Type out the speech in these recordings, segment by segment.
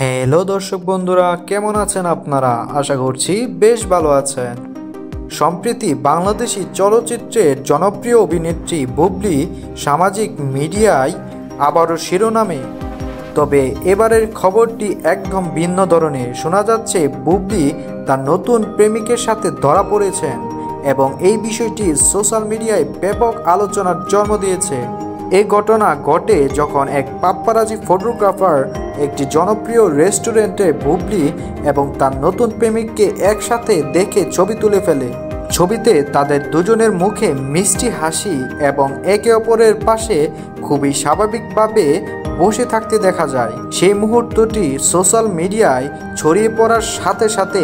Hello দর্শক বন্ধুরা, কেমন আছেন আপনারা? আশা করছি বেশ ভালো আছেন। সম্প্রতি বাংলাদেশি চলচ্চিত্রের জনপ্রিয় অভিনেত্রী বুবলি সামাজিক মিডিয়ায় আবারও শিরোনামে। তবে এবারের খবরটি একদম ভিন্ন ধরনের। শোনা যাচ্ছে বুবলি তার নতুন প্রেমিকের সাথে ধরা পড়েছেন এবং এই বিষয়টি সোশ্যাল মিডিয়ায় ব্যাপক আলোচনার জন্ম দিয়েছে। এই ঘটনা ঘটে যখন এক পাপ্পারাজি ফটোগ্রাফার একটি জনপ্রিয় রেস্টুরেন্টে বুবলি এবং তার নতুন প্রেমিককে একসাথে দেখে ছবি তুলে ফেলে। ছবিতে তাদের দুজনের মুখে মিষ্টি হাসি এবং একে অপরের পাশে খুবই স্বাভাবিকভাবে বসে থাকতে দেখা যায়। সেই মুহূর্তটি সোশ্যাল মিডিয়ায় ছড়িয়ে পড়ার সাথে সাথে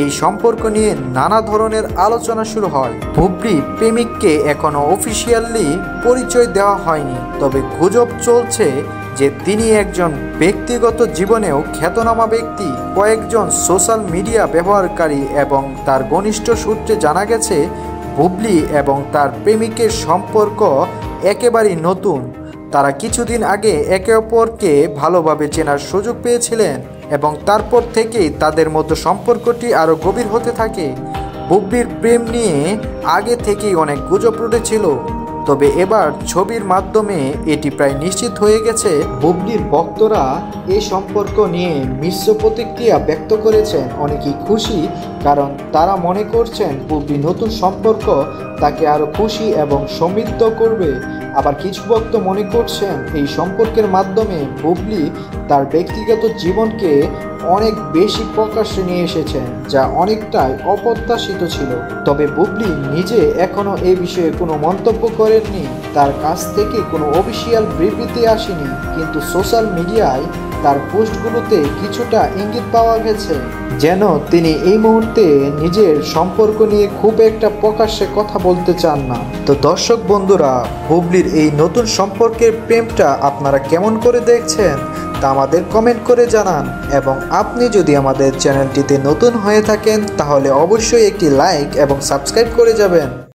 এই সম্পর্ক নিয়ে নানা ধরনের আলোচনা শুরু হয়। বুবলি প্রেমিককে এখনো অফিসিয়ালি পরিচয় দেওয়া হয়নি, তবে গুজব চলছে যে তিনি একজন ব্যক্তিগত জীবনেও খ্যাতনামা ব্যক্তি। কয়েকজন সোশ্যাল মিডিয়া ব্যবহারকারী এবং তার ঘনিষ্ঠ সূত্রে জানা গেছে বুবলি এবং তার প্রেমিকের সম্পর্ক একেবারেই নতুন। তারা কিছুদিন আগে একে অপরকে ভালোভাবে চেনার সুযোগ পেয়েছিলেন এবং তারপর থেকেই তাদের মধ্যে সম্পর্কটি আরও গভীর হতে থাকে। বুবলির প্রেম নিয়ে আগে থেকেই অনেক গুজব উঠেছিল, তবে এবার ছবির মাধ্যমে এটি প্রায় নিশ্চিত হয়ে গেছে। বুবলির ভক্তরা এই সম্পর্ক নিয়ে মিশ্র প্রতিক্রিয়া ব্যক্ত করেছেন। অনেকেই খুশি, কারণ তারা মনে করছেন বুবলির নতুন সম্পর্ক তাকে আরও খুশি এবং সমৃদ্ধ করবে। আবার কিছু ভক্ত মনে করছেন এই সম্পর্কের মাধ্যমে বুবলি তার ব্যক্তিগত জীবনকে অনেক বেশি প্রকাশ্যে নিয়ে এসেছেন, যা অনেকটাই অপ্রত্যাশিত ছিল। তবে বুবলি নিজে এখনও এই বিষয়ে কোনো মন্তব্য করেননি। তার কাছ থেকে কোনো অফিসিয়াল বিবৃতি আসেনি, কিন্তু সোশ্যাল মিডিয়ায় তার পোস্টগুলোতে কিছুটা ইঙ্গিত পাওয়া গেছে যেন তিনি এই মুহূর্তে নিজের সম্পর্ক নিয়ে খুব একটা প্রকাশ্যে কথা বলতে চান না। তো দর্শক বন্ধুরা, বুবলির এই নতুন সম্পর্কের প্রেমটা আপনারা কেমন করে দেখছেন তা আমাদের কমেন্ট করে জানান, এবং আপনি যদি আমাদের চ্যানেলটিতে নতুন হয়ে থাকেন তাহলে অবশ্যই একটি লাইক এবং সাবস্ক্রাইব করে যাবেন।